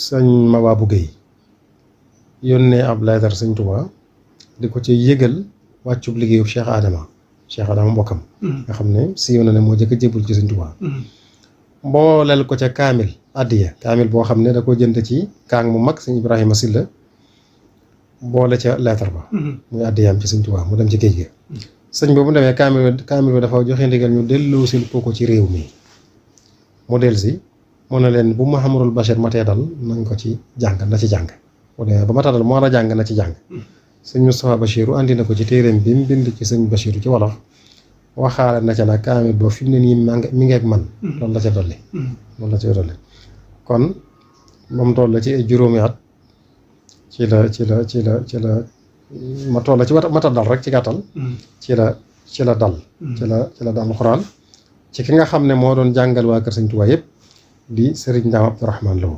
sëñ Mababou Guèye yónnee ab leetar sëñ Tuubaa di ko ci yëgal wàccub liggéeyu Cheikh Adama mbokkam nga xam ne siiw na ne moo jëkk a jébul ci sëñ Tuubaa mbooleel ko ca kaamil kaamil boo xam ne da ko jënd ci kaang mu mag sëñ Ibrahima Silla boole ca leetar ba muy addiyaam ci sëñ Tuubaa mu dem ci géej ga sëñ boobu mu demee kaamil ba dafa joxe ndigal ñu delloo sil ko ci réew mi mu del si mu ne leen bu Mouhamadul Bachir matee dal nañ ko ci jàng na ci jàng mu demee ba mata dal mu war a jàng na ci jàng sëñ Moustapha Bachiru andi na ko ci téeréem bi mu bind ci sëñ Bachiru ci wolof waxaale na ca nag kaamil boo fi mu ne nii mi ngeeg man loolu la ca dolli kon moom toll la ci ay juróomi at ci la ma toll ci mata dal rek ci gàttal ci la dal alxuraan ci ki nga xam ne moo doon jàngal waa kër sëñ Tuubaa yëpp di sëriñ Ndaam Abdourahmane Lo